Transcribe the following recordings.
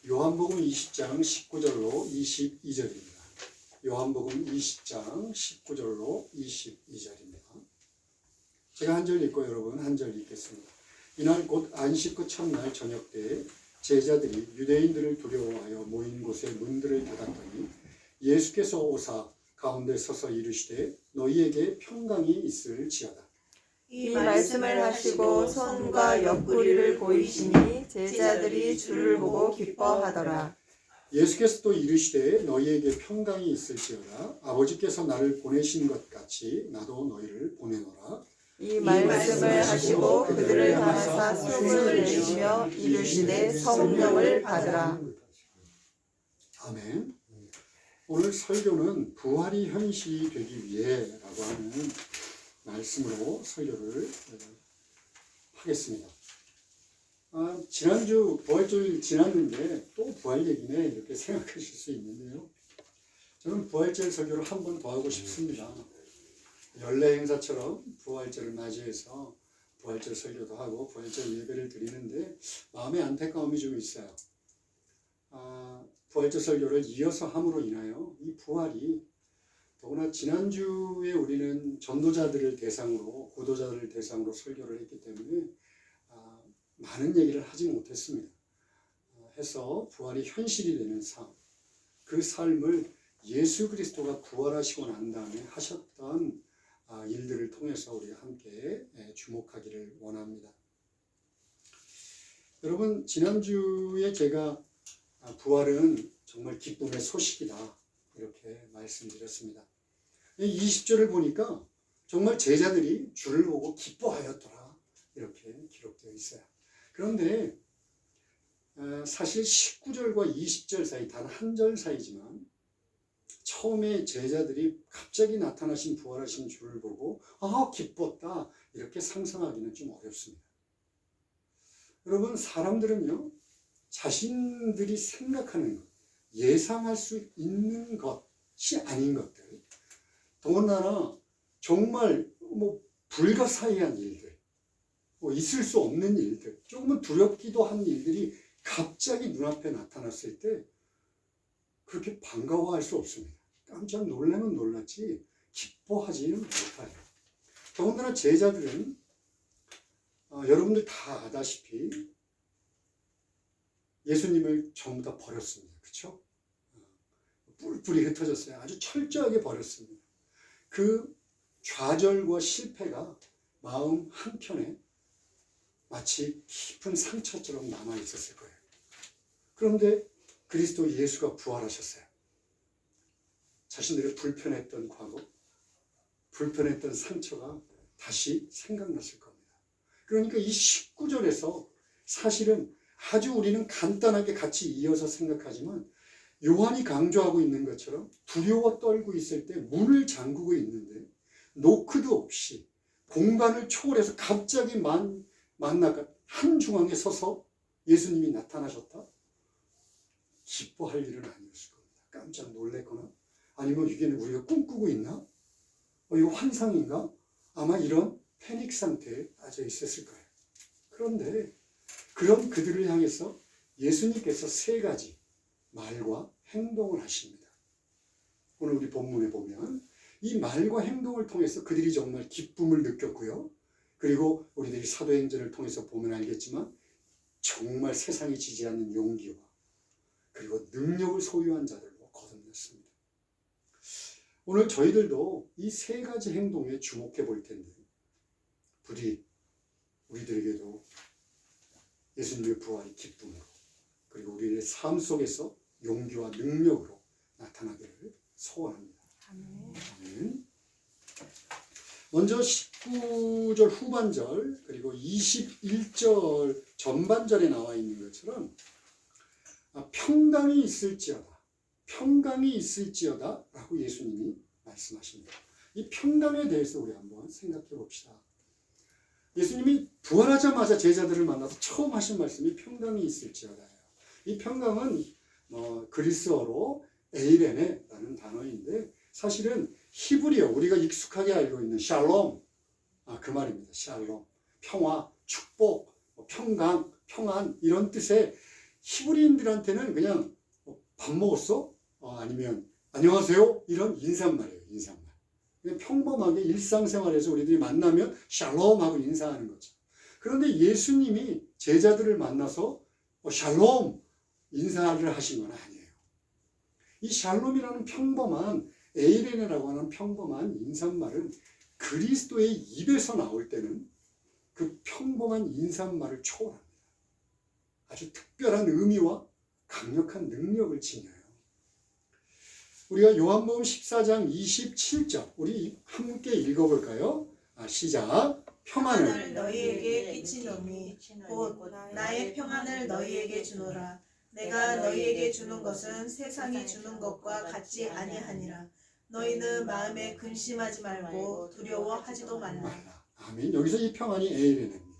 요한복음 20장 19절로 22절입니다. 요한복음 20장 19절로 22절입니다. 제가 한 절 읽고 여러분 한 절 읽겠습니다. 이날 곧 안식 후 첫날 저녁 때에 제자들이 유대인들을 두려워하여 모인 곳에 문들을 닫았더니 예수께서 오사 가운데 서서 이르시되 너희에게 평강이 있을지어다. 이 말씀을 하시고 손과 옆구리를 보이시니 제자들이 주를 보고 기뻐하더라. 예수께서 또 이르시되 너희에게 평강이 있을지어다. 아버지께서 나를 보내신 것 같이 나도 너희를 보내노라. 이 말씀을 하시고 그들을 향하사 숨을 내쉬며 이르시되 성령을 받으라. 아멘. 오늘 설교는 부활이 현실이 되기 위해라고 하는 말씀으로 설교를 하겠습니다. 지난주 부활절 지났는데 또 부활 얘기네 이렇게 생각하실 수 있는데요. 저는 부활절 설교를 한 번 더 하고 싶습니다. 연례 행사처럼 부활절을 맞이해서 부활절 설교도 하고 부활절 예배를 드리는데 마음의 안타까움이 좀 있어요. 부활절 설교를 이어서 함으로 인하여 이 부활이 더구나 지난주에 우리는 전도자들을 대상으로 고도자들을 대상으로 설교를 했기 때문에 많은 얘기를 하지 못했습니다. 해서 부활이 현실이 되는 삶, 그 삶을 예수 그리스도가 부활하시고 난 다음에 하셨던 일들을 통해서 우리가 함께 주목하기를 원합니다. 여러분, 지난주에 제가 부활은 정말 기쁨의 소식이다 이렇게 말씀드렸습니다. 20절을 보니까 정말 제자들이 주를 보고 기뻐하였더라 이렇게 기록되어 있어요. 그런데 사실 19절과 20절 사이 단 한 절 사이지만 처음에 제자들이 갑자기 나타나신 부활하신 주를 보고 기뻤다 이렇게 상상하기는 좀 어렵습니다. 여러분, 사람들은요 자신들이 생각하는 것, 예상할 수 있는 것이 아닌 것들, 더군다나 정말 불가사의한 일들, 있을 수 없는 일들, 조금은 두렵기도 한 일들이 갑자기 눈앞에 나타났을 때 그렇게 반가워할 수 없습니다. 깜짝 놀라면 놀랐지 기뻐하지는 못해요. 더군다나 제자들은 여러분들 다 아다시피 예수님을 전부 다 버렸습니다. 그렇죠? 뿔뿔이 흩어졌어요. 아주 철저하게 버렸습니다. 그 좌절과 실패가 마음 한켠에 마치 깊은 상처처럼 남아 있었을 거예요. 그런데 그리스도 예수가 부활하셨어요. 자신들의 불편했던 과거, 불편했던 상처가 다시 생각났을 겁니다. 그러니까 이 19절에서 사실은 아주 우리는 간단하게 같이 이어서 생각하지만 요한이 강조하고 있는 것처럼 두려워 떨고 있을 때 문을 잠그고 있는데 노크도 없이 공간을 초월해서 갑자기 만나가 한 중앙에 서서 예수님이 나타나셨다? 기뻐할 일은 아니었을 겁니다. 깜짝 놀랬거나 아니면 이게 우리가 꿈꾸고 있나? 이거 환상인가? 아마 이런 패닉 상태에 빠져 있었을 거예요. 그런데 그런 그들을 향해서 예수님께서 세 가지 말과 행동을 하십니다. 오늘 우리 본문에 보면 이 말과 행동을 통해서 그들이 정말 기쁨을 느꼈고요. 그리고 우리들이 사도행전을 통해서 보면 알겠지만 정말 세상이 지지 않는 용기와 그리고 능력을 소유한 자들로 거듭났습니다. 오늘 저희들도 이 세 가지 행동에 주목해 볼 텐데 부디 우리들에게도 예수님의 부활이 기쁨으로 그리고 우리의 삶 속에서 용기와 능력으로 나타나기를 소원합니다. 아멘. 먼저 19절 후반절 그리고 21절 전반절에 나와 있는 것처럼 평강이 있을지어다, 평강이 있을지어다 라고 예수님이 말씀하십니다. 이 평강에 대해서 우리 한번 생각해 봅시다. 예수님이 부활하자마자 제자들을 만나서 처음 하신 말씀이 평강이 있을지어다예요. 이 평강은 그리스어로 에이레네라는 단어인데 사실은 히브리어 우리가 익숙하게 알고 있는 샬롬 그 말입니다. 샬롬, 평화, 축복, 평강, 평안 이런 뜻의 히브리인들한테는 그냥 밥 먹었어? 아니면 안녕하세요? 이런 인사말이에요. 인사말. 그냥 평범하게 일상생활에서 우리들이 만나면 샬롬 하고 인사하는 거죠. 그런데 예수님이 제자들을 만나서 샬롬 인사를 하신 건 아니에요. 이 샬롬이라는 평범한 에이레네라고 하는 평범한 인사말은 그리스도의 입에서 나올 때는 그 평범한 인사말을 초월합니다. 아주 특별한 의미와 강력한 능력을 지녀요. 우리가 요한복음 14장 27절 우리 함께 읽어볼까요? 시작. 평안을 너희에게 끼치노니 곧 나의 평안을 너희에게 주노라. 내가 너희에게 주는 것은 세상이 주는 것과 같지 아니하니라. 너희는 마음에 근심하지 말고 두려워하지도 말라. 아멘. 여기서 이 평안이 에이레네입니다.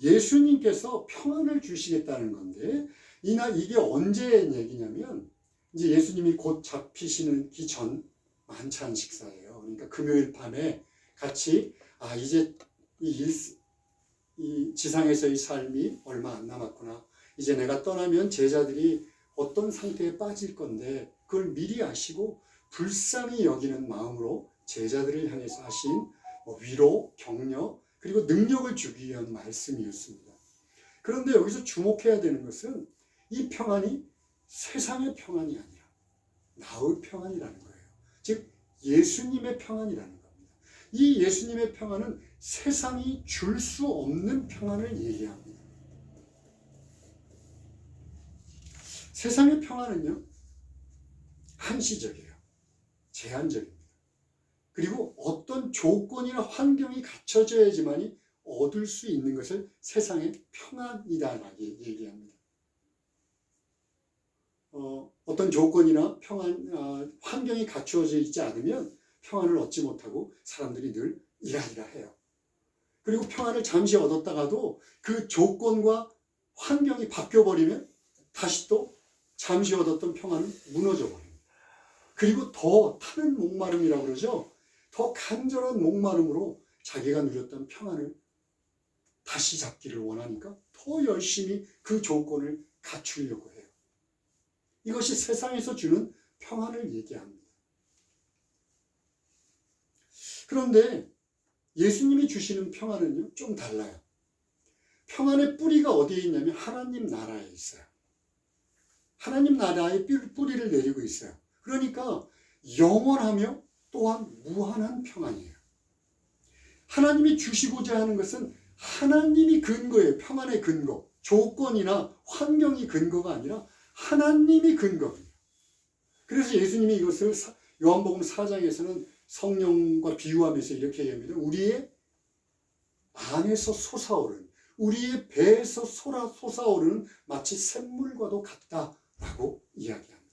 예수님께서 평안을 주시겠다는 건데 이게 언제 얘기냐면 이제 예수님이 곧 잡히시는 전 만찬 식사예요. 그러니까 금요일 밤에 같이 이제 이 지상에서의 삶이 얼마 안 남았구나. 이제 내가 떠나면 제자들이 어떤 상태에 빠질 건데 그걸 미리 아시고 불쌍히 여기는 마음으로 제자들을 향해서 하신 위로, 격려, 그리고 능력을 주기 위한 말씀이었습니다. 그런데 여기서 주목해야 되는 것은 이 평안이 세상의 평안이 아니라 나의 평안이라는 거예요. 즉 예수님의 평안이라는 겁니다. 이 예수님의 평안은 세상이 줄 수 없는 평안을 얘기합니다. 세상의 평안은요, 한시적이에요. 제한적입니다. 그리고 어떤 조건이나 환경이 갖춰져야지만이 얻을 수 있는 것을 세상의 평안이다라고 얘기합니다. 어떤 조건이나 환경이 갖추어져 있지 않으면 평안을 얻지 못하고 사람들이 늘 이라이라 해요. 그리고 평안을 잠시 얻었다가도 그 조건과 환경이 바뀌어버리면 다시 또 잠시 얻었던 평안은 무너져 버립니다. 그리고 더 타는 목마름이라고 그러죠. 더 간절한 목마름으로 자기가 누렸던 평안을 다시 잡기를 원하니까 더 열심히 그 조건을 갖추려고 해요. 이것이 세상에서 주는 평안을 얘기합니다. 그런데 예수님이 주시는 평안은요, 좀 달라요. 평안의 뿌리가 어디에 있냐면 하나님 나라에 있어요. 하나님 나라에 뿌리를 내리고 있어요. 그러니까 영원하며 또한 무한한 평안이에요. 하나님이 주시고자 하는 것은 하나님이 근거예요. 평안의 근거. 조건이나 환경이 근거가 아니라 하나님이 근거입니다. 그래서 예수님이 이것을 요한복음 4장에서는 성령과 비유하면서 이렇게 얘기합니다. 우리의 안에서 솟아오르는, 우리의 배에서 솟아오르는 마치 샘물과도 같다라고 이야기합니다.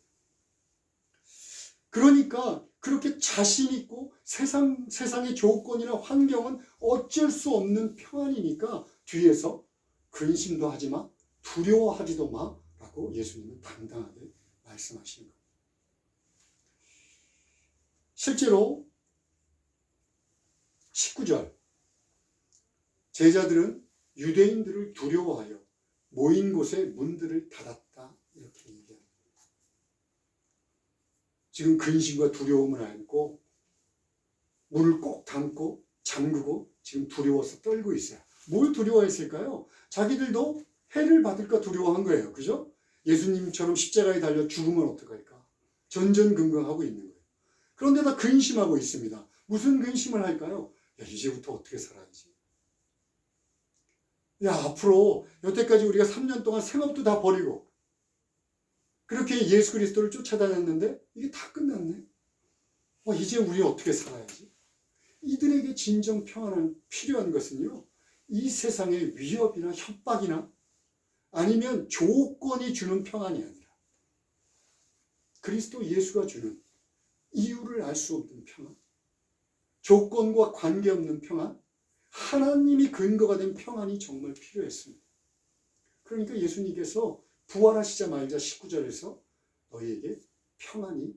그러니까 그렇게 자신 있고 세상의 조건이나 환경은 어쩔 수 없는 평안이니까 뒤에서 근심도 하지 마, 두려워하지도 마라고 예수님은 당당하게 말씀하시는 겁니다. 실제로 19절 제자들은 유대인들을 두려워하여 모인 곳에 문들을 닫았다 이렇게 얘기합니다. 지금 근심과 두려움을 안고 문을 꼭 닫고 잠그고 지금 두려워서 떨고 있어요. 뭘 두려워했을까요? 자기들도 해를 받을까 두려워한 거예요. 그죠? 예수님처럼 십자가에 달려 죽으면 어떡할까? 전전긍긍하고 있는 거예요. 그런데 다 근심하고 있습니다. 무슨 근심을 할까요? 이제부터 어떻게 살아야지? 앞으로 여태까지 우리가 3년 동안 생업도 다 버리고 그렇게 예수 그리스도를 쫓아다녔는데 이게 다 끝났네. 이제 우리 어떻게 살아야지? 이들에게 진정 평안이 필요한 것은요, 이 세상의 위협이나 협박이나 아니면 조건이 주는 평안이 아니라 그리스도 예수가 주는 이유를 알 수 없는 평안, 조건과 관계없는 평안, 하나님이 근거가 된 평안이 정말 필요했습니다. 그러니까 예수님께서 부활하시자마자 19절에서 너희에게 평안이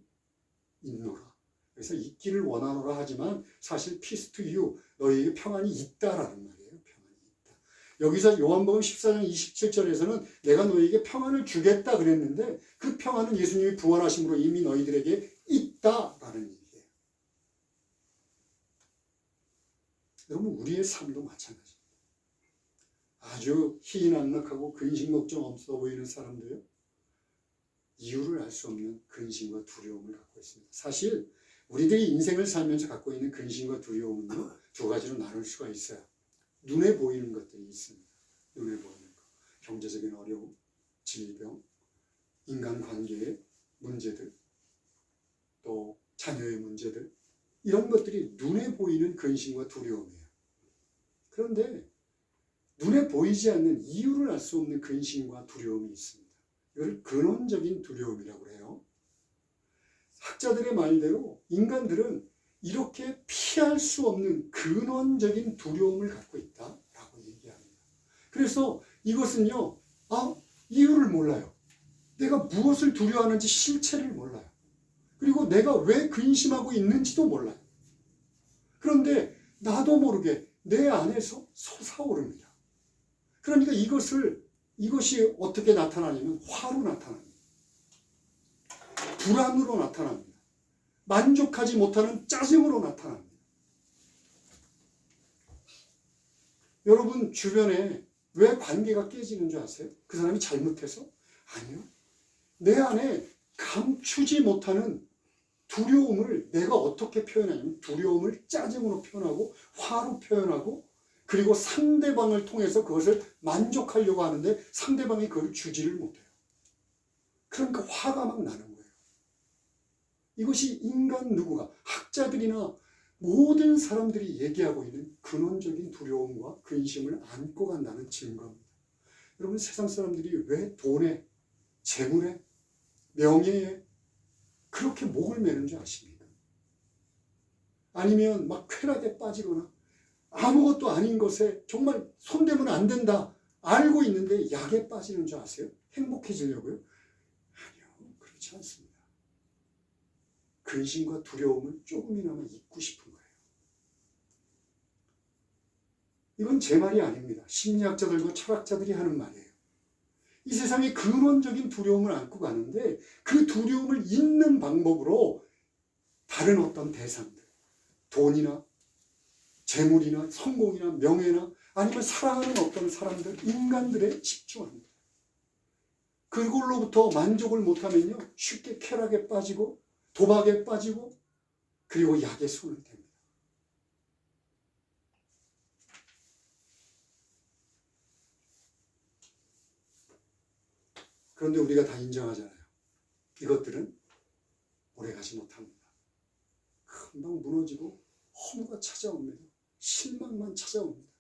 있노라. 그래서 있기를 원하노라 하지만 사실 peace to you, 너희에게 평안이 있다라는 말이에요. 평안이 있다. 여기서 요한복음 14장 27절에서는 내가 너희에게 평안을 주겠다 그랬는데 그 평안은 예수님이 부활하심으로 이미 너희들에게 있다라는 얘기예요. 여러분 우리의 삶도 마찬가지입니다. 아주 희희낙낙하고 근심 걱정 없어 보이는 사람도요. 이유를 알 수 없는 근심과 두려움을 갖고 있습니다. 사실 우리들이 인생을 살면서 갖고 있는 근심과 두려움은요. 두 가지로 나눌 수가 있어요. 눈에 보이는 것들이 있습니다. 눈에 보이는 것. 경제적인 어려움, 질병, 인간관계의 문제들, 또 자녀의 문제들 이런 것들이 눈에 보이는 근심과 두려움이에요. 그런데 눈에 보이지 않는 이유를 알 수 없는 근심과 두려움이 있습니다. 이걸 근원적인 두려움이라고 해요. 학자들의 말대로 인간들은 이렇게 피할 수 없는 근원적인 두려움을 갖고 있다라고 얘기합니다. 그래서 이것은요, 이유를 몰라요. 내가 무엇을 두려워하는지 실체를 몰라요. 그리고 내가 왜 근심하고 있는지도 몰라요. 그런데 나도 모르게 내 안에서 솟아오릅니다. 그러니까 이것이 어떻게 나타나냐면 화로 나타납니다. 불안으로 나타납니다. 만족하지 못하는 짜증으로 나타납니다. 여러분 주변에 왜 관계가 깨지는 줄 아세요? 그 사람이 잘못해서? 아니요. 내 안에 감추지 못하는 두려움을 내가 어떻게 표현하냐면 두려움을 짜증으로 표현하고 화로 표현하고 그리고 상대방을 통해서 그것을 만족하려고 하는데 상대방이 그걸 주지를 못해요. 그러니까 화가 막 나는 거예요. 이것이 인간 누구가 학자들이나 모든 사람들이 얘기하고 있는 근원적인 두려움과 근심을 안고 간다는 증거입니다. 여러분 세상 사람들이 왜 돈에, 재물에, 명예에 그렇게 목을 매는 줄 아십니까? 아니면 막 쾌락에 빠지거나 아무것도 아닌 것에 정말 손대면 안 된다 알고 있는데 약에 빠지는 줄 아세요? 행복해지려고요? 아니요, 그렇지 않습니다. 근심과 두려움을 조금이나마 잊고 싶은 거예요. 이건 제 말이 아닙니다. 심리학자들과 철학자들이 하는 말이에요. 이 세상에 근원적인 두려움을 안고 가는데 그 두려움을 잊는 방법으로 다른 어떤 대상들, 돈이나 재물이나 성공이나 명예나 아니면 사랑하는 어떤 사람들, 인간들에 집중합니다. 그걸로부터 만족을 못하면요 쉽게 쾌락에 빠지고 도박에 빠지고 그리고 약에 손을 댑니다. 그런데 우리가 다 인정하잖아요. 이것들은 오래가지 못합니다. 금방 무너지고 허무가 찾아옵니다. 실망만 찾아옵니다.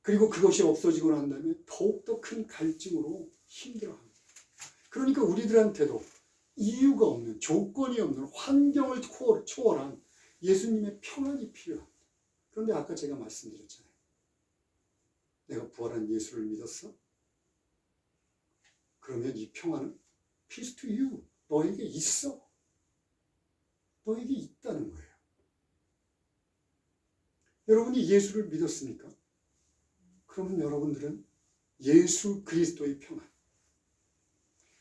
그리고 그것이 없어지고 난 다음에 더욱더 큰 갈증으로 힘들어합니다. 그러니까 우리들한테도 이유가 없는, 조건이 없는, 환경을 초월한 예수님의 평안이 필요합니다. 그런데 아까 제가 말씀드렸잖아요. 내가 부활한 예수를 믿었어? 그러면 이 평안은 peace to you. 너에게 있어. 너에게 있다는 거예요. 여러분이 예수를 믿었습니까? 그러면 여러분들은 예수 그리스도의 평안,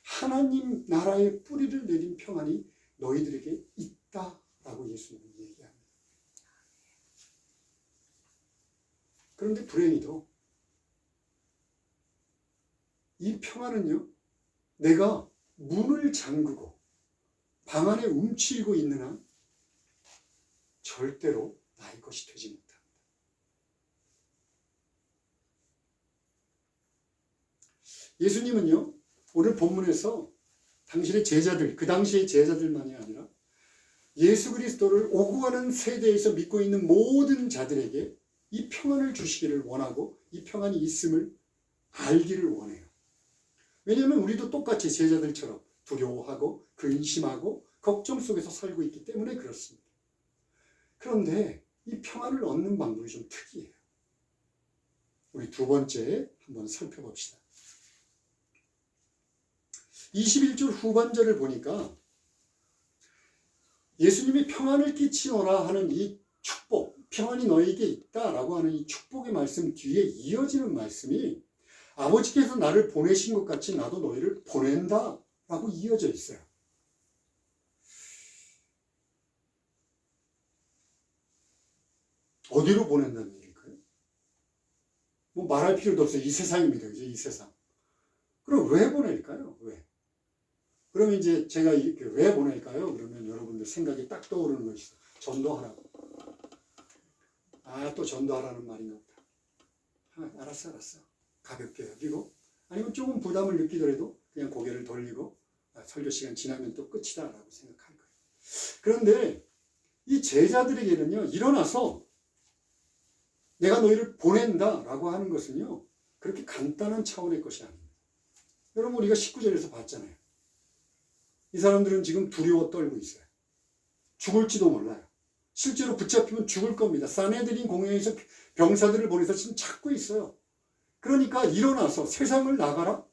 하나님 나라의 뿌리를 내린 평안이 너희들에게 있다라고 예수님은 얘기합니다. 그런데 불행히도 이 평안은요, 내가 문을 잠그고 방 안에 움츠리고 있는 한 절대로 나의 것이 되지 못합니다. 예수님은요, 오늘 본문에서 당신의 제자들, 그 당시의 제자들만이 아니라 예수 그리스도를 오고 가는 세대에서 믿고 있는 모든 자들에게 이 평안을 주시기를 원하고 이 평안이 있음을 알기를 원해요. 왜냐하면 우리도 똑같이 제자들처럼 두려워하고 근심하고 걱정 속에서 살고 있기 때문에 그렇습니다. 그런데 이 평안을 얻는 방법이 좀 특이해요. 우리 두 번째 한번 살펴봅시다. 21절 후반절을 보니까 예수님이 평안을 끼치노라 하는 이 축복, 평안이 너에게 있다라고 하는 이 축복의 말씀 뒤에 이어지는 말씀이 아버지께서 나를 보내신 것 같이 나도 너희를 보낸다라고 이어져 있어요. 어디로 보낸다는 얘기일까요? 뭐 말할 필요도 없어요. 이 세상입니다. 그죠? 이 세상. 그럼 왜 보낼까요? 왜? 그러면 이제 제가 왜 보낼까요? 그러면 여러분들 생각이 딱 떠오르는 것이 있어요. 전도하라고. 또 전도하라는 말인가 보다. 알았어. 가볍게 여기고, 아니면 조금 부담을 느끼더라도 그냥 고개를 돌리고, 설교 시간 지나면 또 끝이다라고 생각할 거예요. 그런데 이 제자들에게는요, 일어나서 내가 너희를 보낸다라고 하는 것은요, 그렇게 간단한 차원의 것이 아닙니다. 여러분, 우리가 19절에서 봤잖아요. 이 사람들은 지금 두려워 떨고 있어요. 죽을지도 몰라요. 실제로 붙잡히면 죽을 겁니다. 사네드린 공회에서 병사들을 보내서 지금 찾고 있어요. 그러니까 일어나서 세상을 나가라?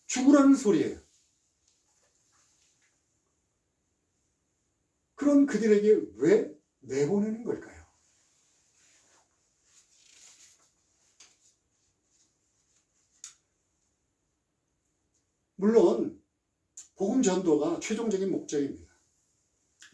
죽으라는 소리예요. 그런 그들에게 왜 내보내는 걸까요? 물론 복음 전도가 최종적인 목적입니다.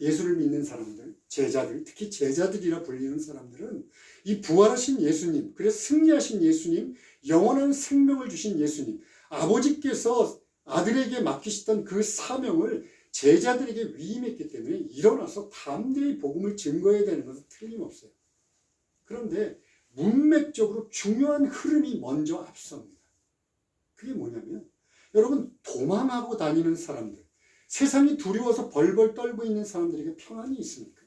예수를 믿는 사람들, 제자들, 특히 제자들이라 불리는 사람들은 이 부활하신 예수님, 그래서 승리하신 예수님, 영원한 생명을 주신 예수님, 아버지께서 아들에게 맡기셨던 그 사명을 제자들에게 위임했기 때문에 일어나서 담대히 복음을 증거해야 되는 것은 틀림없어요. 그런데 문맥적으로 중요한 흐름이 먼저 앞섭니다. 그게 뭐냐면, 여러분, 도망하고 다니는 사람들, 세상이 두려워서 벌벌 떨고 있는 사람들에게 평안이 있습니까?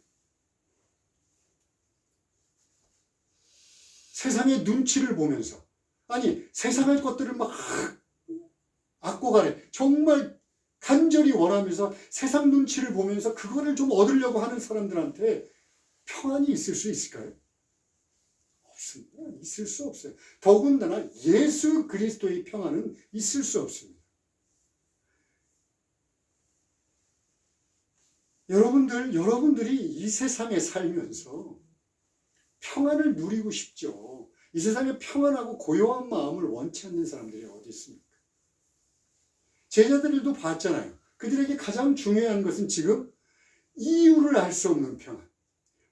세상의 눈치를 보면서, 아니, 세상의 것들을 막 악고 가래, 정말 간절히 원하면서 세상 눈치를 보면서 그거를 좀 얻으려고 하는 사람들한테 평안이 있을 수 있을까요? 없습니다. 있을 수 없어요. 더군다나 예수 그리스도의 평안은 있을 수 없습니다. 여러분들이 이 세상에 살면서 평안을 누리고 싶죠. 이 세상에 평안하고 고요한 마음을 원치 않는 사람들이 어디 있습니까? 제자들도 봤잖아요. 그들에게 가장 중요한 것은 지금 이유를 알 수 없는 평안.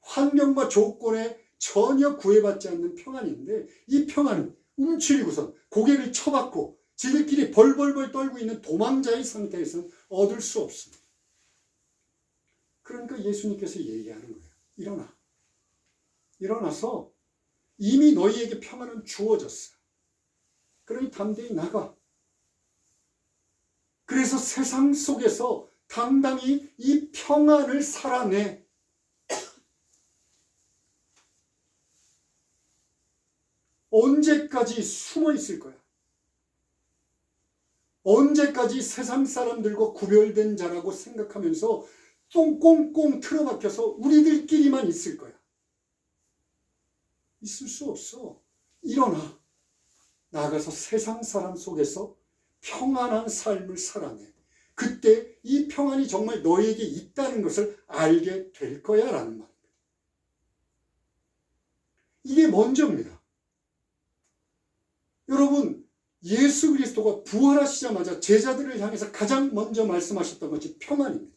환경과 조건에 전혀 구애받지 않는 평안인데, 이 평안은 움츠리고선 고개를 쳐박고 지들끼리 벌벌벌 떨고 있는 도망자의 상태에서는 얻을 수 없습니다. 그러니까 예수님께서 얘기하는 거예요. 일어나. 일어나서 이미 너희에게 평안은 주어졌어. 그러니 담대히 나가. 그래서 세상 속에서 당당히 이 평안을 살아내. 언제까지 숨어 있을 거야? 언제까지 세상 사람들과 구별된 자라고 생각하면서 꽁꽁꽁 틀어박혀서 우리들끼리만 있을 거야? 있을 수 없어. 일어나. 나가서 세상 사람 속에서 평안한 삶을 살아내. 그때 이 평안이 정말 너에게 있다는 것을 알게 될 거야 라는 말입니다. 이게 먼저입니다. 여러분, 예수 그리스도가 부활하시자마자 제자들을 향해서 가장 먼저 말씀하셨던 것이 평안입니다.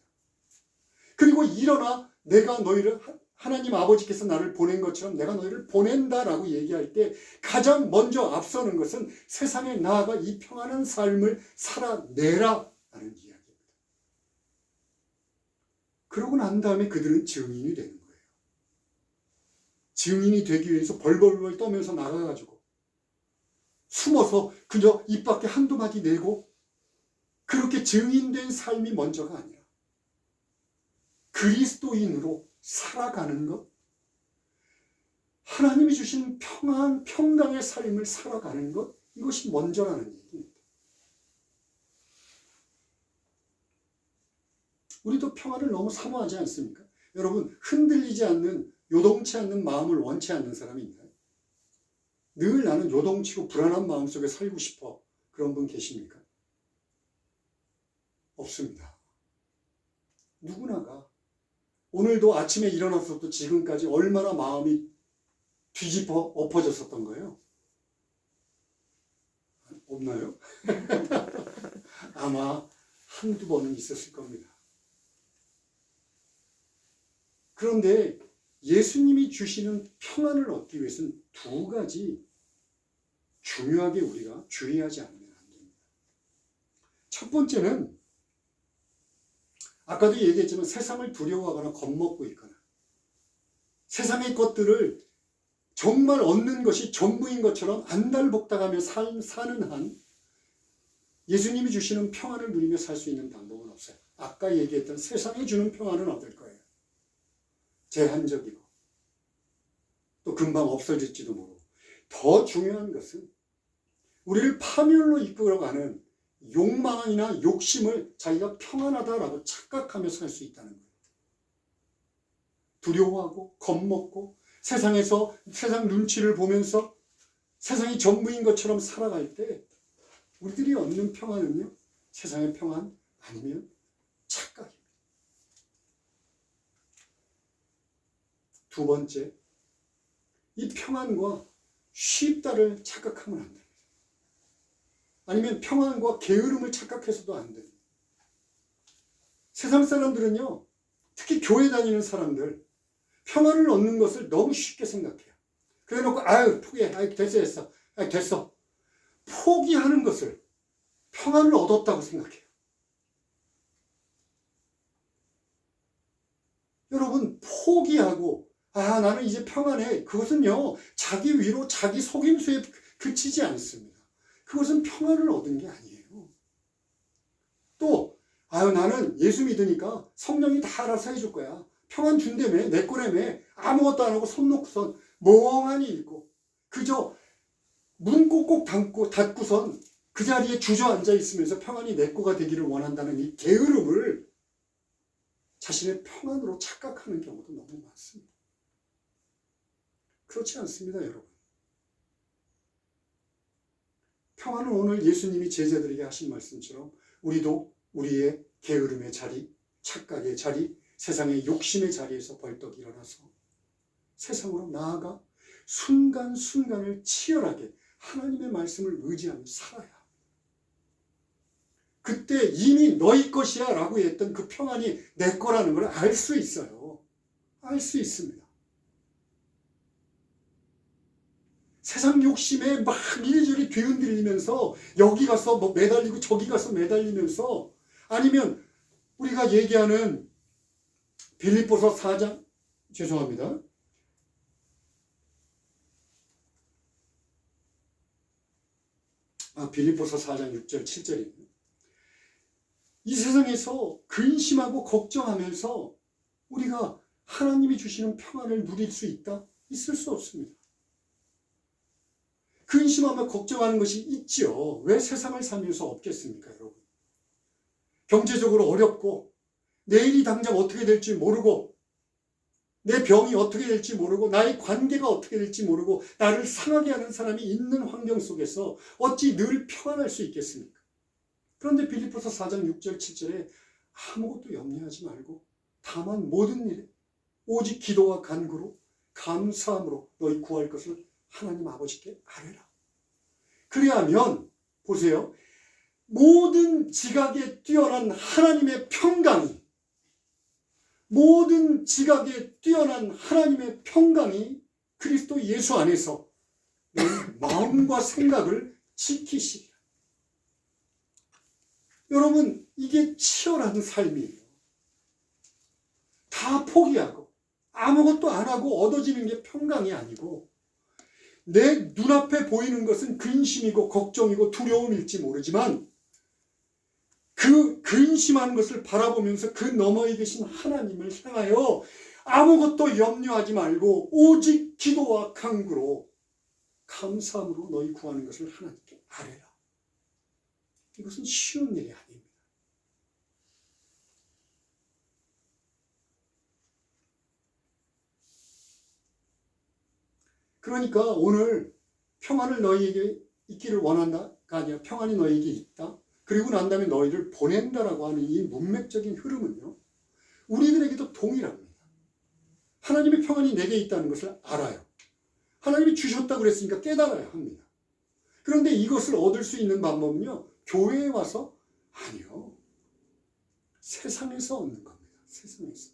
그리고 일어나 내가 너희를 하나님 아버지께서 나를 보낸 것처럼 내가 너희를 보낸다라고 얘기할 때 가장 먼저 앞서는 것은 세상에 나아가 이 평안한 삶을 살아내라 라는 이야기입니다. 그러고 난 다음에 그들은 증인이 되는 거예요. 증인이 되기 위해서 벌벌벌 떠면서 나가가지고 숨어서 그저 입 밖에 한두 마디 내고 그렇게 증인된 삶이 먼저가 아니라 그리스도인으로 살아가는 것, 하나님이 주신 평안, 평강의 삶을 살아가는 것, 이것이 먼저라는 얘기입니다. 우리도 평안을 너무 사모하지 않습니까? 여러분, 흔들리지 않는, 요동치 않는 마음을 원치 않는 사람이 있나요? 늘 나는 요동치고 불안한 마음 속에 살고 싶어. 그런 분 계십니까? 없습니다. 누구나가 오늘도 아침에 일어나서도 지금까지 얼마나 마음이 뒤집어 엎어졌었던 거예요? 없나요? 아마 한두 번은 있었을 겁니다. 그런데 예수님이 주시는 평안을 얻기 위해서는 두 가지 중요하게 우리가 주의하지 않으면 안 됩니다. 첫 번째는 아까도 얘기했지만 세상을 두려워하거나 겁먹고 있거나 세상의 것들을 정말 얻는 것이 전부인 것처럼 안달복달하며 사는 한 예수님이 주시는 평안을 누리며 살 수 있는 방법은 없어요. 아까 얘기했던 세상이 주는 평안은 얻을 거예요. 제한적이고 또 금방 없어질지도 모르고. 더 중요한 것은 우리를 파멸로 이끌어가는 욕망이나 욕심을 자기가 평안하다라고 착각하며 살 수 있다는 거예요. 두려워하고 겁먹고 세상에서 세상 눈치를 보면서 세상이 전부인 것처럼 살아갈 때 우리들이 얻는 평안은요, 세상의 평안 아니면 착각입니다. 두 번째, 이 평안과 쉽다를 착각하면 안 됩니다. 아니면 평안과 게으름을 착각해서도 안 됩니다. 세상 사람들은요, 특히 교회 다니는 사람들, 평안을 얻는 것을 너무 쉽게 생각해요. 그래 놓고 아유 포기해, 아유 됐어, 아유 됐어. 포기하는 것을 평안을 얻었다고 생각해요. 여러분, 포기하고 나는 이제 평안해, 그것은요 자기 위로 자기 속임수에 그치지 않습니다. 그것은 평안을 얻은 게 아니에요. 또 나는 예수 믿으니까 성령이 다 알아서 해줄 거야, 평안 준다며, 내 거라며, 아무것도 안 하고 손 놓고선 멍하니 있고 그저 문 꼭꼭 닫고선 그 자리에 주저앉아 있으면서 평안이 내 거가 되기를 원한다는 이 게으름을 자신의 평안으로 착각하는 경우도 너무 많습니다. 그렇지 않습니다, 여러분. 평안은 오늘 예수님이 제자들에게 하신 말씀처럼 우리도 우리의 게으름의 자리, 착각의 자리, 세상의 욕심의 자리에서 벌떡 일어나서 세상으로 나아가 순간순간을 치열하게 하나님의 말씀을 의지하며 살아야 합니다. 그때 이미 너희 것이야 라고 했던 그 평안이 내 거라는 걸 알 수 있어요. 알 수 있습니다. 세상 욕심에 막 이리저리 뒤흔들리면서 여기 가서 뭐 매달리고 저기 가서 매달리면서, 아니면 우리가 얘기하는 빌립보서 4장, 죄송합니다. 빌립보서 4장 6절 7절입니다. 이 세상에서 근심하고 걱정하면서 우리가 하나님이 주시는 평안을 누릴 수 있다? 있을 수 없습니다. 근심하며 걱정하는 것이 있지요. 왜 세상을 살면서 없겠습니까, 여러분? 경제적으로 어렵고 내일이 당장 어떻게 될지 모르고 내 병이 어떻게 될지 모르고 나의 관계가 어떻게 될지 모르고 나를 상하게 하는 사람이 있는 환경 속에서 어찌 늘 평안할 수 있겠습니까? 그런데 빌립보서 4장 6절 7절에 아무것도 염려하지 말고 다만 모든 일에 오직 기도와 간구로 감사함으로 너희 구할 것을 하나님 아버지께 아뢰라. 그리하면 보세요, 모든 지각에 뛰어난 하나님의 평강이, 모든 지각에 뛰어난 하나님의 평강이 그리스도 예수 안에서 내 마음과 생각을 지키시리라. 여러분, 이게 치열한 삶이에요. 다 포기하고 아무것도 안 하고 얻어지는 게 평강이 아니고, 내 눈앞에 보이는 것은 근심이고 걱정이고 두려움일지 모르지만 그 근심하는 것을 바라보면서 그 너머에 계신 하나님을 향하여 아무것도 염려하지 말고 오직 기도와 간구로 감사함으로 너희 구하는 것을 하나님께 아뢰라. 이것은 쉬운 일이 아닙니다. 그러니까 오늘 평안을 너희에게 있기를 원한다가 아니라 평안이 너희에게 있다, 그리고 난 다음에 너희를 보낸다라고 하는 이 문맥적인 흐름은요, 우리들에게도 동일합니다. 하나님의 평안이 내게 있다는 것을 알아요. 하나님이 주셨다고 그랬으니까 깨달아야 합니다. 그런데 이것을 얻을 수 있는 방법은요, 교회에 와서 아니요. 세상에서 얻는 겁니다. 세상에서.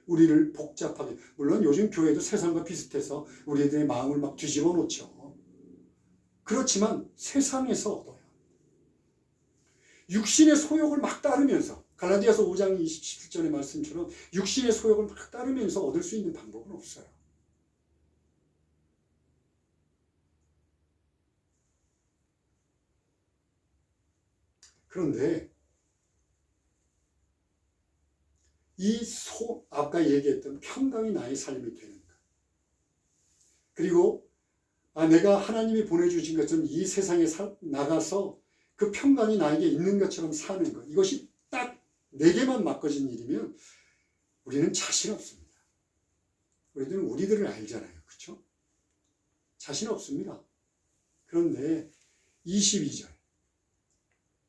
우리를 복잡하게, 물론 요즘 교회도 세상과 비슷해서 우리들의 마음을 막 뒤집어 놓죠. 그렇지만 세상에서 얻어요. 육신의 소욕을 막 따르면서, 갈라디아서 5장 27절의 말씀처럼 육신의 소욕을 막 따르면서 얻을 수 있는 방법은 없어요. 그런데 아까 얘기했던 평강이 나의 삶이 되는 것. 그리고 내가 하나님이 보내주신 것처럼 이 세상에 나가서 그 평강이 나에게 있는 것처럼 사는 것. 이것이 딱 내게만 맡겨진 일이면 우리는 자신 없습니다. 우리들은 우리들을 알잖아요. 그렇죠? 자신 없습니다. 그런데 22절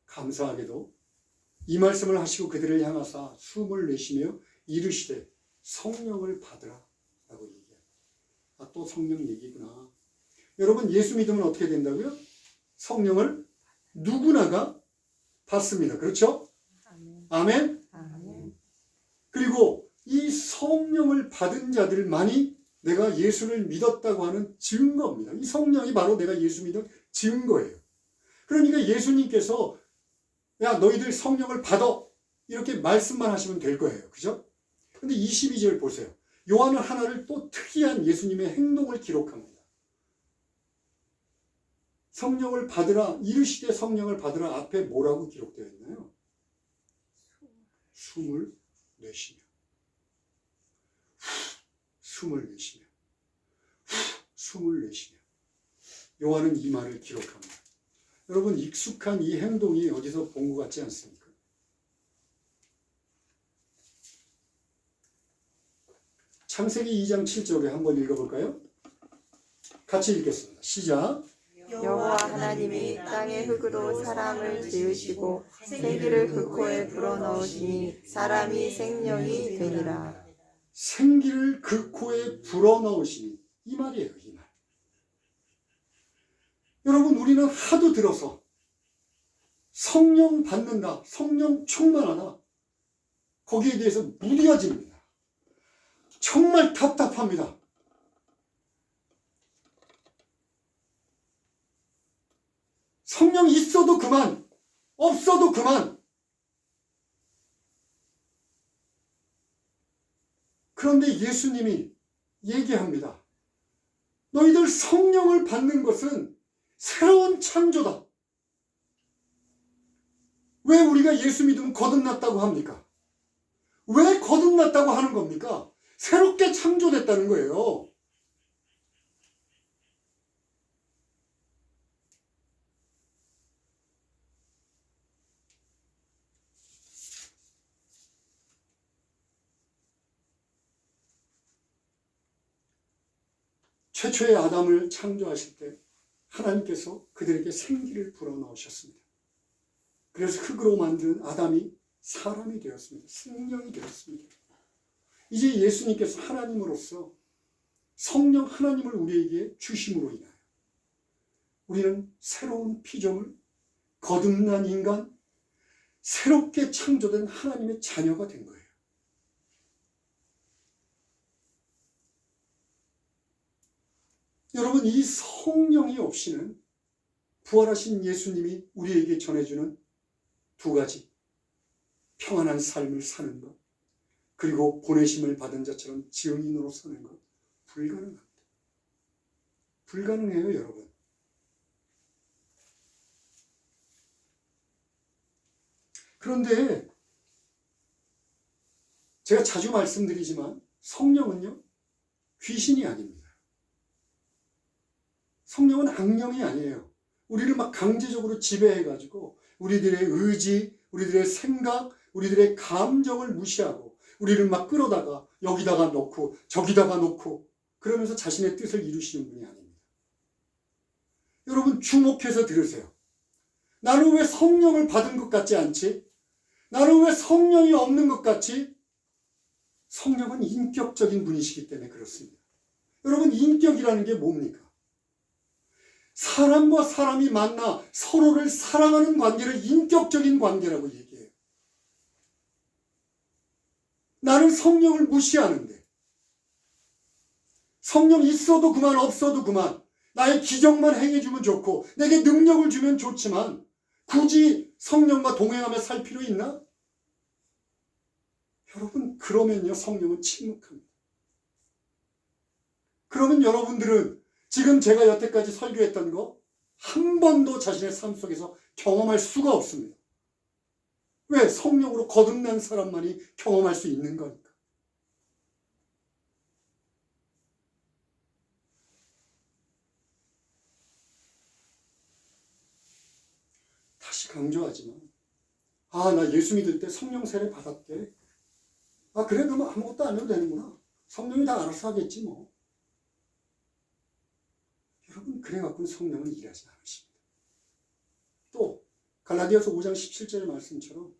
감사하게도 이 말씀을 하시고 그들을 향하사 숨을 내쉬며 이르시되 성령을 받으라 라고 얘기해요. 또 성령 얘기구나. 여러분, 예수 믿으면 어떻게 된다고요? 성령을 누구나가 받습니다. 그렇죠? 아멘? 아멘. 그리고 이 성령을 받은 자들만이 내가 예수를 믿었다고 하는 증거입니다. 이 성령이 바로 내가 예수 믿은 증거예요. 그러니까 예수님께서 야, 너희들 성령을 받아 이렇게 말씀만 하시면 될 거예요. 그죠? 근데 22절 보세요. 요한은 하나를 또 특이한 예수님의 행동을 기록합니다. 성령을 받으라, 이르시되 성령을 받으라 앞에 뭐라고 기록되어 있나요? 숨을 내쉬며, 숨을 내쉬며, 숨을 내쉬며. 요한은 이 말을 기록합니다. 여러분, 익숙한 이 행동이 어디서 본 것 같지 않습니까? 창세기 2장 7절에 한번 읽어볼까요? 같이 읽겠습니다. 시작. 여호와 하나님이 땅의 흙으로 사람을 지으시고 생기를 그 코에 불어넣으시니 사람이 생명이 되니라. 생기를 그 코에 불어넣으시니, 이 말이에요. 이 말. 여러분, 우리는 하도 들어서 성령 받는다, 성령 충만하다, 거기에 대해서 무뎌집니다. 정말 답답합니다. 성령 있어도 그만, 없어도 그만. 그런데 예수님이 얘기합니다. 너희들 성령을 받는 것은 새로운 창조다. 왜 우리가 예수 믿으면 거듭났다고 합니까? 왜 거듭났다고 하는 겁니까? 새롭게 창조됐다는 거예요. 최초의 아담을 창조하실 때 하나님께서 그들에게 생기를 불어넣으셨습니다. 그래서 흙으로 만든 아담이 사람이 되었습니다. 생명이 되었습니다. 이제 예수님께서 하나님으로서 성령 하나님을 우리에게 주심으로 인하여 우리는 새로운 피조물, 거듭난 인간, 새롭게 창조된 하나님의 자녀가 된 거예요. 여러분, 이 성령이 없이는 부활하신 예수님이 우리에게 전해주는 두 가지, 평안한 삶을 사는 것, 그리고 보내심을 받은 자처럼 증인으로 사는 것, 불가능합니다. 불가능해요, 여러분. 그런데 제가 자주 말씀드리지만 성령은요, 귀신이 아닙니다. 성령은 악령이 아니에요. 우리를 막 강제적으로 지배해가지고 우리들의 의지, 우리들의 생각, 우리들의 감정을 무시하고 우리를 막 끌어다가 여기다가 놓고 저기다가 놓고 그러면서 자신의 뜻을 이루시는 분이 아닙니다. 여러분, 주목해서 들으세요. 나는 왜 성령을 받은 것 같지 않지? 나는 왜 성령이 없는 것 같지? 성령은 인격적인 분이시기 때문에 그렇습니다. 여러분, 인격이라는 게 뭡니까? 사람과 사람이 만나 서로를 사랑하는 관계를 인격적인 관계라고 얘기해요. 나는 성령을 무시하는데, 성령 있어도 그만 없어도 그만, 나의 기적만 행해주면 좋고 내게 능력을 주면 좋지만 굳이 성령과 동행하며 살 필요 있나? 여러분, 그러면요 성령은 침묵합니다. 그러면 여러분들은 지금 제가 여태까지 설교했던 거 한 번도 자신의 삶 속에서 경험할 수가 없습니다. 왜? 성령으로 거듭난 사람만이 경험할 수 있는 거니까. 다시 강조하지만, 나 예수 믿을 때 성령 세례 받았대. 그래, 그러면 아무것도 안 해도 되는구나. 성령이 다 알아서 하겠지 뭐. 여러분, 그래갖고는 성령은 일하지 않으십니다. 또 갈라디아서 5장 17절의 말씀처럼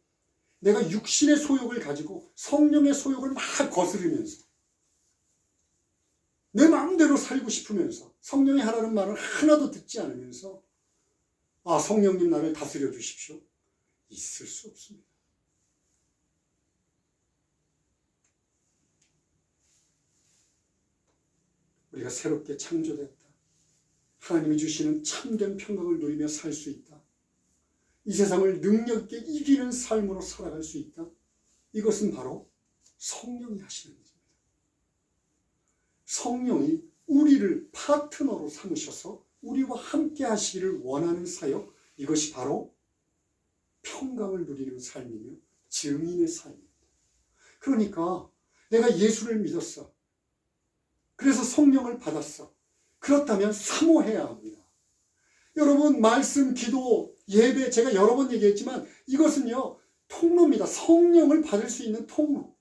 내가 육신의 소욕을 가지고 성령의 소욕을 막 거스르면서 내 마음대로 살고 싶으면서 성령이 하라는 말을 하나도 듣지 않으면서 성령님 나를 다스려 주십시오. 있을 수 없습니다. 우리가 새롭게 창조되었다. 하나님이 주시는 참된 평강을 누리며 살 수 있다. 이 세상을 능력 있게 이기는 삶으로 살아갈 수 있다. 이것은 바로 성령이 하시는 일입니다. 성령이 우리를 파트너로 삼으셔서 우리와 함께 하시기를 원하는 사역, 이것이 바로 평강을 누리는 삶이며 증인의 삶입니다. 그러니까 내가 예수를 믿었어. 그래서 성령을 받았어. 그렇다면 사모해야 합니다. 여러분, 말씀, 기도, 예배, 제가 여러 번 얘기했지만 이것은요 통로입니다. 성령을 받을 수 있는 통로.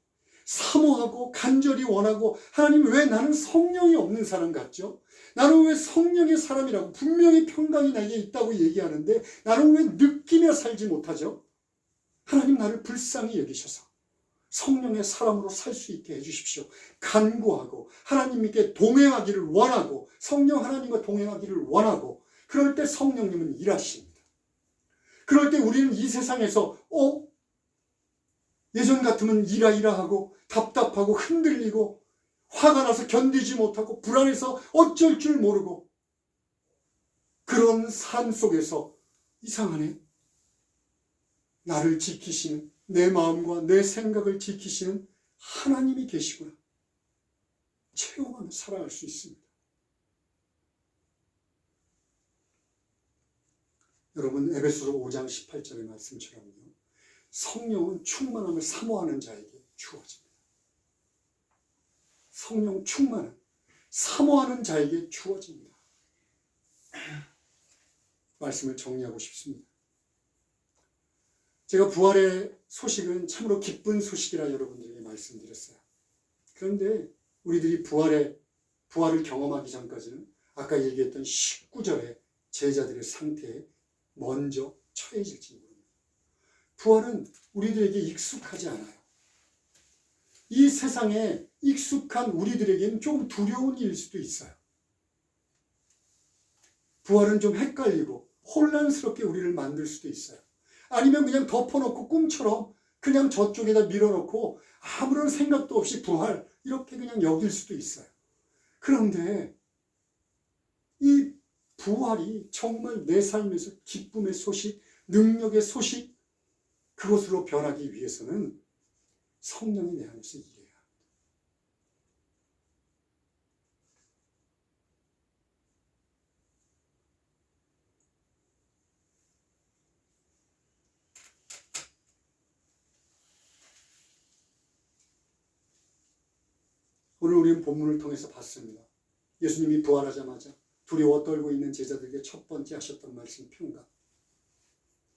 사모하고 간절히 원하고, 하나님, 왜 나는 성령이 없는 사람 같죠? 나는 왜 성령의 사람이라고 분명히 평강이 나에게 있다고 얘기하는데 나는 왜 느끼며 살지 못하죠? 하나님, 나를 불쌍히 여기셔서 성령의 사람으로 살 수 있게 해주십시오. 간구하고 하나님께 동행하기를 원하고, 성령 하나님과 동행하기를 원하고, 그럴 때 성령님은 일하십니다. 그럴 때 우리는 이 세상에서 예전 같으면 이라 하고 답답하고 흔들리고 화가 나서 견디지 못하고 불안해서 어쩔 줄 모르고, 그런 삶 속에서 이상하네, 나를 지키시는, 내 마음과 내 생각을 지키시는 하나님이 계시구나 체험하며 살아갈 수 있습니다. 여러분, 에베소서 5장 18절의 말씀처럼요, 성령은 충만함을 사모하는 자에게 주어집니다. 성령 충만함, 사모하는 자에게 주어집니다. 말씀을 정리하고 싶습니다. 제가 부활의 소식은 참으로 기쁜 소식이라 여러분들에게 말씀드렸어요. 그런데 우리들이 부활을 경험하기 전까지는 아까 얘기했던 19절의 제자들의 상태에 먼저 처해질지 모릅니다. 부활은 우리들에게 익숙하지 않아요. 이 세상에 익숙한 우리들에게는 좀 두려운 일일 수도 있어요. 부활은 좀 헷갈리고 혼란스럽게 우리를 만들 수도 있어요. 아니면 그냥 덮어놓고 꿈처럼 그냥 저쪽에다 밀어놓고 아무런 생각도 없이 부활 이렇게 그냥 여길 수도 있어요. 그런데 이 부활이 정말 내 삶에서 기쁨의 소식, 능력의 소식, 그것으로 변하기 위해서는 성령이 내 안에서 일해야 합니다. 오늘 우리는 본문을 통해서 봤습니다. 예수님이 부활하자마자 두려워 떨고 있는 제자들에게 첫 번째 하셨던 말씀, 평강.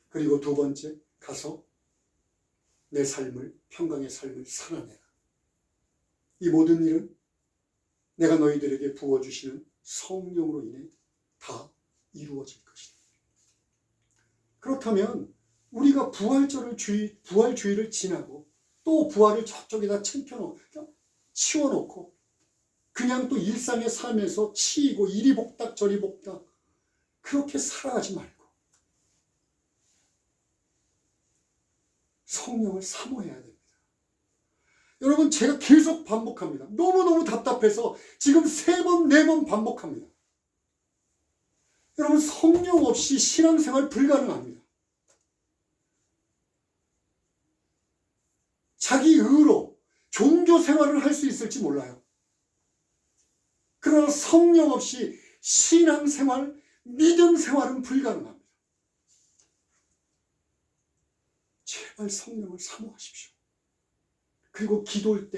그리고 두 번째, 가서 내 삶을, 평강의 삶을 살아내라. 이 모든 일은 내가 너희들에게 부어주시는 성령으로 인해 다 이루어질 것이다. 그렇다면 우리가 부활주의를 지나고 또 부활을 저쪽에다 치워놓고 그냥 또 일상의 삶에서 치이고 이리 복닥 저리 복닥 그렇게 살아가지 말고 성령을 사모해야 됩니다. 여러분, 제가 계속 반복합니다. 너무너무 답답해서 지금 3번, 4번 반복합니다. 여러분, 성령 없이 신앙생활 불가능합니다. 자기 의로 종교생활을 할 수 있을지 몰라요. 그러나 성령 없이 신앙생활, 믿음생활은 불가능합니다. 제발 성령을 사모하십시오. 그리고 기도할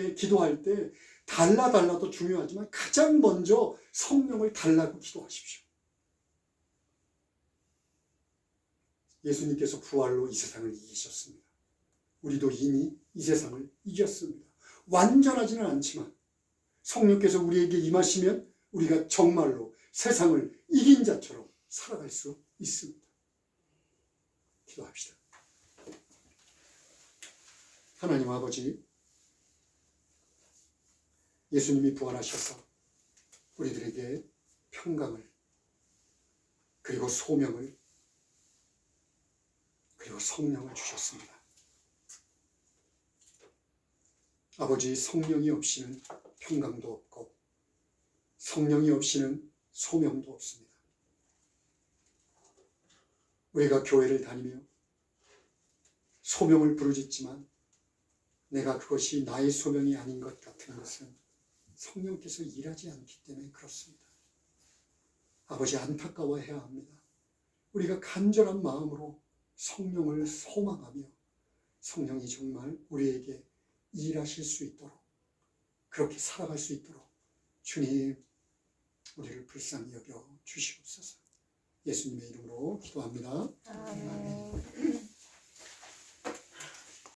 때 달라도 중요하지만 가장 먼저 성령을 달라고 기도하십시오. 예수님께서 부활로 이 세상을 이기셨습니다. 우리도 이미 이 세상을 이겼습니다. 완전하지는 않지만 성령께서 우리에게 임하시면 우리가 정말로 세상을 이긴 자처럼 살아갈 수 있습니다. 기도합시다. 하나님 아버지, 예수님이 부활하셔서 우리들에게 평강을, 그리고 소명을, 그리고 성령을 주셨습니다. 아버지, 성령이 없이는 평강도 없고 성령이 없이는 소명도 없습니다. 우리가 교회를 다니며 소명을 부르짖지만 내가 그것이 나의 소명이 아닌 것 같은 것은 성령께서 일하지 않기 때문에 그렇습니다. 아버지, 안타까워해야 합니다. 우리가 간절한 마음으로 성령을 소망하며 성령이 정말 우리에게 일하실 수 있도록, 그렇게 살아갈 수 있도록 주님, 우리를 불쌍히 여겨 주시옵소서. 예수님의 이름으로 기도합니다. 아멘.